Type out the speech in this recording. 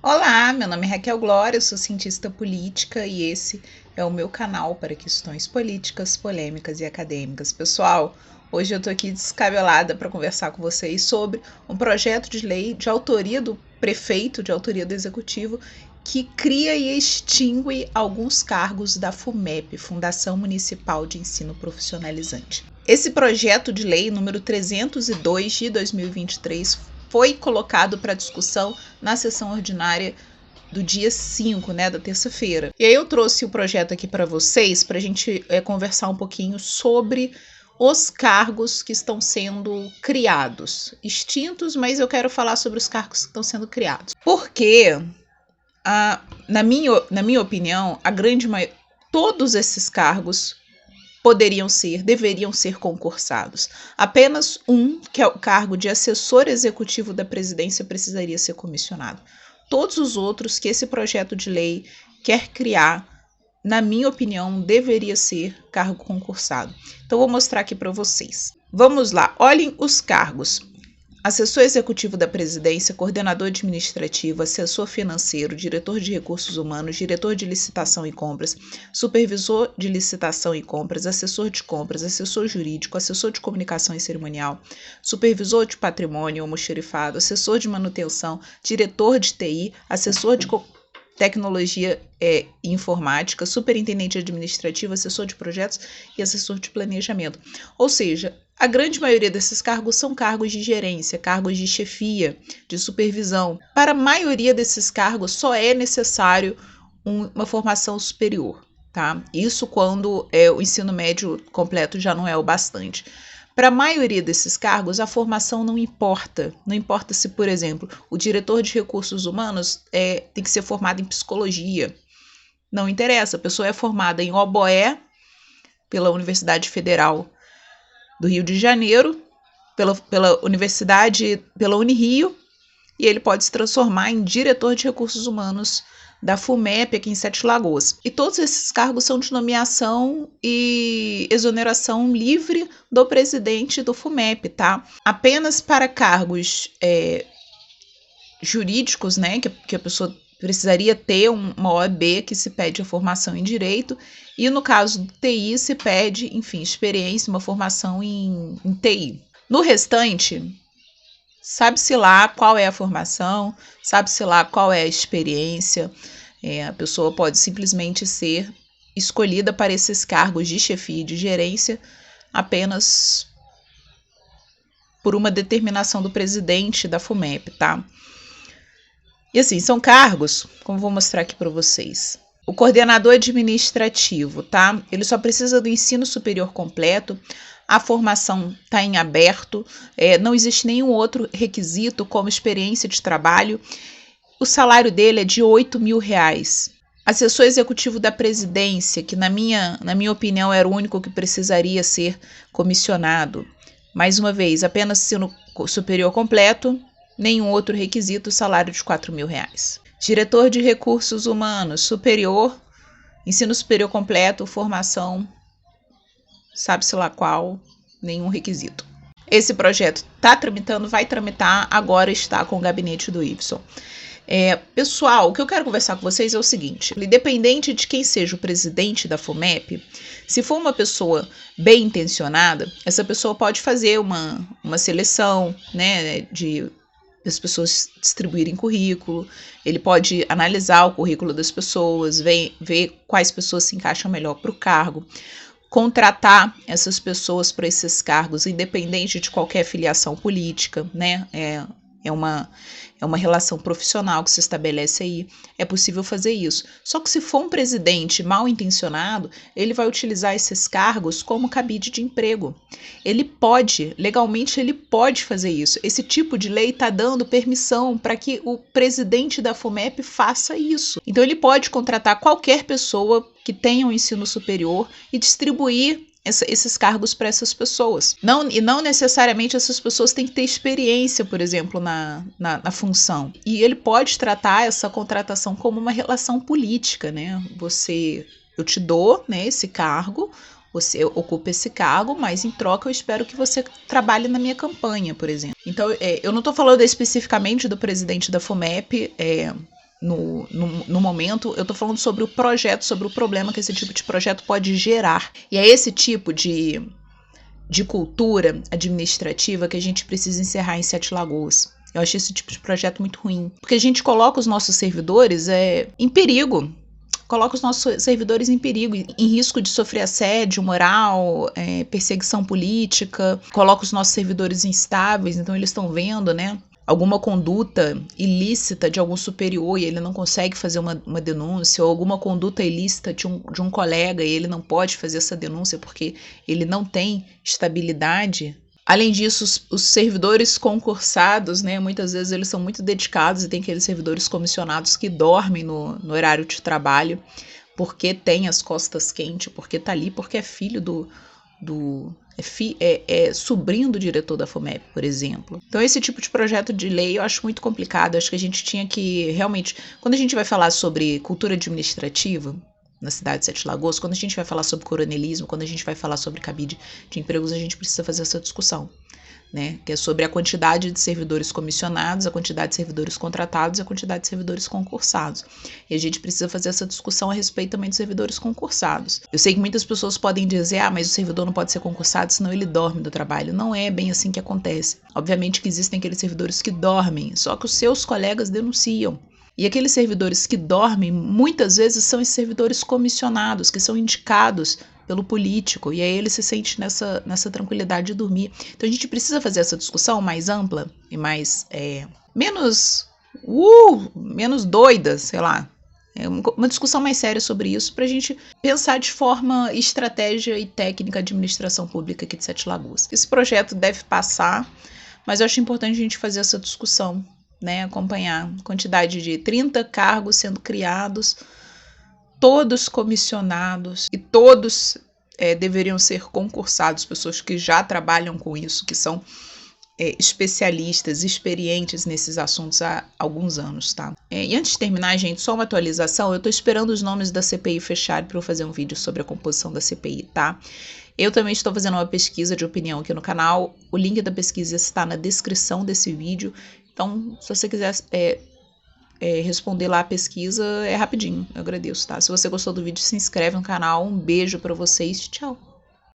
Olá, meu nome é Raquel Glória, eu sou cientista política e esse é o meu canal para questões políticas, polêmicas e acadêmicas. Pessoal, hoje eu tô aqui descabelada para conversar com vocês sobre um projeto de lei de autoria do prefeito, de autoria do executivo, que cria e extingue alguns cargos da FUMEP, Fundação Municipal de Ensino Profissionalizante. Esse projeto de lei número 302 de 2023 foi colocado para discussão na sessão ordinária do dia 5, da terça-feira. E aí eu trouxe o projeto aqui para vocês, para a gente conversar um pouquinho sobre os cargos que estão sendo criados. Extintos, mas eu quero falar sobre os cargos que estão sendo criados. Porque, na minha opinião, todos esses cargos deveriam ser concursados. Apenas um, que é o cargo de assessor executivo da presidência, precisaria ser comissionado. Todos os outros que esse projeto de lei quer criar, na minha opinião, deveria ser cargo concursado. Então, vou mostrar aqui para vocês. Vamos lá, olhem os cargos. Assessor executivo da presidência, coordenador administrativo, assessor financeiro, diretor de recursos humanos, diretor de licitação e compras, supervisor de licitação e compras, assessor jurídico, assessor de comunicação e cerimonial, supervisor de patrimônio almoxarifado, assessor de manutenção, diretor de TI, assessor de tecnologia e informática, superintendente administrativo, assessor de projetos e assessor de planejamento. Ou seja, a grande maioria desses cargos são cargos de gerência, cargos de chefia, de supervisão. Para a maioria desses cargos só é necessário uma formação superior, tá? Isso quando o ensino médio completo já não é o bastante. Para a maioria desses cargos, a formação não importa. Não importa se, por exemplo, o diretor de recursos humanos tem que ser formado em psicologia. Não interessa, a pessoa é formada em oboé pela Universidade Federal do Rio de Janeiro, pela Unirio, e ele pode se transformar em diretor de recursos humanos da FUMEP aqui em Sete Lagoas. E todos esses cargos são de nomeação e exoneração livre do presidente do FUMEP, tá? Apenas para cargos jurídicos, que a pessoa precisaria ter uma OAB, que se pede a formação em direito, e no caso do TI se pede, experiência, uma formação em TI. No restante, sabe-se lá qual é a formação, sabe-se lá qual é a experiência, a pessoa pode simplesmente ser escolhida para esses cargos de chefia e de gerência apenas por uma determinação do presidente da FUMEP, tá? E assim, são cargos, como vou mostrar aqui para vocês. O coordenador administrativo, tá? Ele só precisa do ensino superior completo, a formação está em aberto, não existe nenhum outro requisito como experiência de trabalho. O salário dele é de R$8.000. Assessor executivo da presidência, que na minha opinião era o único que precisaria ser comissionado. Mais uma vez, apenas ensino superior completo, nenhum outro requisito, salário de R$4.000. Diretor de recursos humanos, superior, ensino superior completo, formação, sabe-se lá qual, nenhum requisito. Esse projeto está tramitando, vai tramitar, agora está com o gabinete do Y. Pessoal, o que eu quero conversar com vocês é o seguinte: independente de quem seja o presidente da FUMEP, se for uma pessoa bem intencionada, essa pessoa pode fazer uma seleção, de as pessoas distribuírem currículo, ele pode analisar o currículo das pessoas, ver quais pessoas se encaixam melhor para o cargo, contratar essas pessoas para esses cargos, independente de qualquer filiação política, É uma relação profissional que se estabelece aí, é possível fazer isso. Só que se for um presidente mal intencionado, ele vai utilizar esses cargos como cabide de emprego. Legalmente ele pode fazer isso. Esse tipo de lei está dando permissão para que o presidente da FUMEP faça isso. Então ele pode contratar qualquer pessoa que tenha um ensino superior e distribuir esses cargos para essas pessoas. Não necessariamente essas pessoas têm que ter experiência, por exemplo, na função. E ele pode tratar essa contratação como uma relação política, eu te dou, esse cargo, você ocupa esse cargo, mas em troca eu espero que você trabalhe na minha campanha, por exemplo. Então, eu não estou falando especificamente do presidente da FUMEP, no momento, eu estou falando sobre o projeto, sobre o problema que esse tipo de projeto pode gerar. E é esse tipo de cultura administrativa que a gente precisa encerrar em Sete Lagoas. Eu achei esse tipo de projeto muito ruim, porque a gente coloca os nossos servidores em perigo. Coloca os nossos servidores em perigo, em risco de sofrer assédio moral, perseguição política, coloca os nossos servidores instáveis, então eles estão vendo, né, alguma conduta ilícita de algum superior e ele não consegue fazer uma denúncia, ou alguma conduta ilícita de um colega e ele não pode fazer essa denúncia porque ele não tem estabilidade. Além disso, os servidores concursados, né, muitas vezes eles são muito dedicados e tem aqueles servidores comissionados que dormem no horário de trabalho porque tem as costas quentes, porque tá ali, porque é filho é sobrinho do diretor da FUMEP, por exemplo. Então esse tipo de projeto de lei eu acho muito complicado, acho que a gente tinha que realmente, quando a gente vai falar sobre cultura administrativa na cidade de Sete Lagoas, quando a gente vai falar sobre coronelismo, quando a gente vai falar sobre cabide de empregos, a gente precisa fazer essa discussão, né? Que é sobre a quantidade de servidores comissionados, a quantidade de servidores contratados e a quantidade de servidores concursados. E a gente precisa fazer essa discussão a respeito também dos servidores concursados. Eu sei que muitas pessoas podem dizer, mas o servidor não pode ser concursado, senão ele dorme do trabalho. Não é bem assim que acontece. Obviamente que existem aqueles servidores que dormem, só que os seus colegas denunciam. E aqueles servidores que dormem, muitas vezes são esses servidores comissionados, que são indicados pelo político, e aí ele se sente nessa tranquilidade de dormir. Então a gente precisa fazer essa discussão mais ampla e mais menos doida, sei lá. Uma discussão mais séria sobre isso para a gente pensar de forma estratégia e técnica a administração pública aqui de Sete Lagoas. Esse projeto deve passar, mas eu acho importante a gente fazer essa discussão, né, acompanhar a quantidade de 30 cargos sendo criados, todos comissionados e todos deveriam ser concursados, pessoas que já trabalham com isso, que são especialistas, experientes nesses assuntos há alguns anos, tá? E antes de terminar, gente, só uma atualização, eu tô esperando os nomes da CPI fecharem para eu fazer um vídeo sobre a composição da CPI, tá? Eu também estou fazendo uma pesquisa de opinião aqui no canal, o link da pesquisa está na descrição desse vídeo, então se você quiser responder lá a pesquisa, é rapidinho, eu agradeço, tá? Se você gostou do vídeo, se inscreve no canal, um beijo pra vocês, tchau!